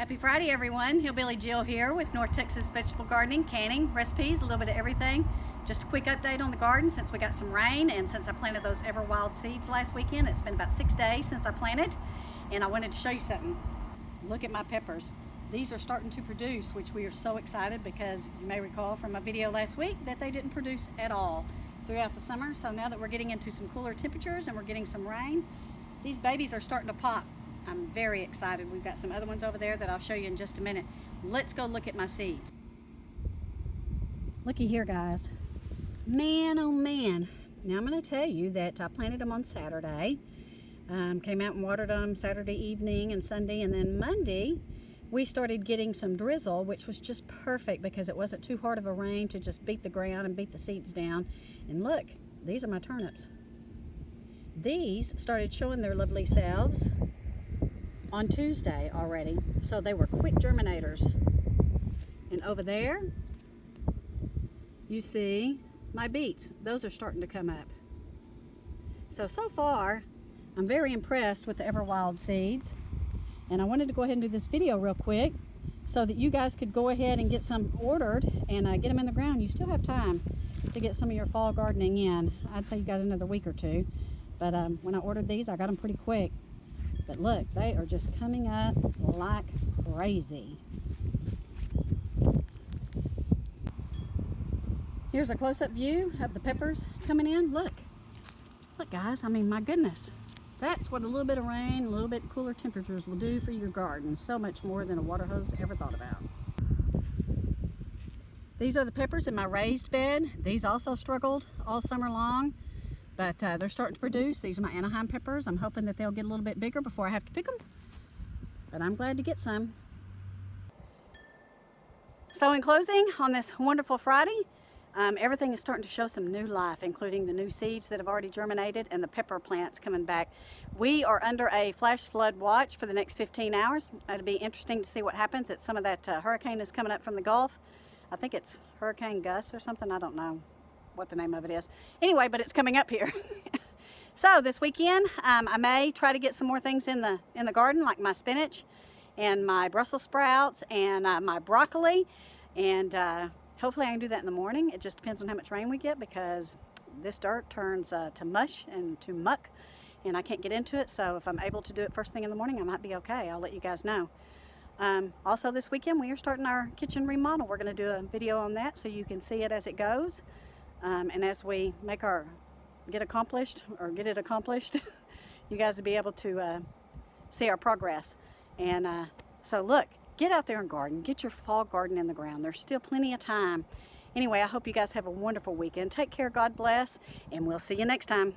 Happy Friday, everyone. Hillbilly Jill here with North Texas Vegetable Gardening, canning, recipes, a little bit of everything. Just a quick update on the garden since we got some rain and since I planted those Everwilde seeds last weekend. It's been about 6 days since I planted, and I wanted to show you something. Look at my peppers. These are starting to produce, which we are so excited because you may recall from my video last week that they didn't produce at all throughout the summer. So now that we're getting into some cooler temperatures and we're getting some rain, these babies are starting to pop. I'm very excited. We've got some other ones over there that I'll show you in just a minute. Let's go look at my seeds. Looky here, guys. Man, oh man. Now I'm going to tell you that I planted them on Saturday. Came out and watered them Saturday evening and Sunday, and then Monday we started getting some drizzle, which was just perfect because it wasn't too hard of a rain to just beat the ground and beat the seeds down. And look, these are my turnips. These started showing their lovely selves on Tuesday already, so they were quick germinators. And over there you see my beets. Those are starting to come up. So far I'm very impressed with the Everwilde seeds, and I wanted to go ahead and do this video real quick so that you guys could go ahead and get some ordered and get them in the ground. You still have time to get some of your fall gardening in. I'd say you got another week or two, but when I ordered these I got them pretty quick. But look, they are just coming up like crazy. Here's a close-up view of the peppers coming in. Look guys, I mean, my goodness. That's what a little bit of rain, a little bit cooler temperatures will do for your garden. So much more than a water hose ever thought about. These are the peppers in my raised bed. These also struggled all summer long, but they're starting to produce. These are my Anaheim Peppers. I'm hoping that they'll get a little bit bigger before I have to pick them, but I'm glad to get some. So in closing, on this wonderful Friday, everything is starting to show some new life, including the new seeds that have already germinated and the pepper plants coming back. We are under a flash flood watch for the next 15 hours. It'll be interesting to see what happens. It's some of that hurricane is coming up from the Gulf. I think it's Hurricane Gus or something. I don't know what the name of it is. Anyway, but it's coming up here. So this weekend, I may try to get some more things in the garden, like my spinach and my Brussels sprouts and my broccoli, and hopefully I can do that in the morning. It just depends on how much rain we get, because this dirt turns to mush and to muck and I can't get into it. So if I'm able to do it first thing in the morning, I might be okay. I'll let you guys know. Also this weekend we are starting our kitchen remodel. We're going to do a video on that so you can see it as it goes, and as we make get it accomplished, you guys will be able to see our progress. And so look, get out there and garden. Get your fall garden in the ground. There's still plenty of time. Anyway, I hope you guys have a wonderful weekend. Take care, God bless, and we'll see you next time.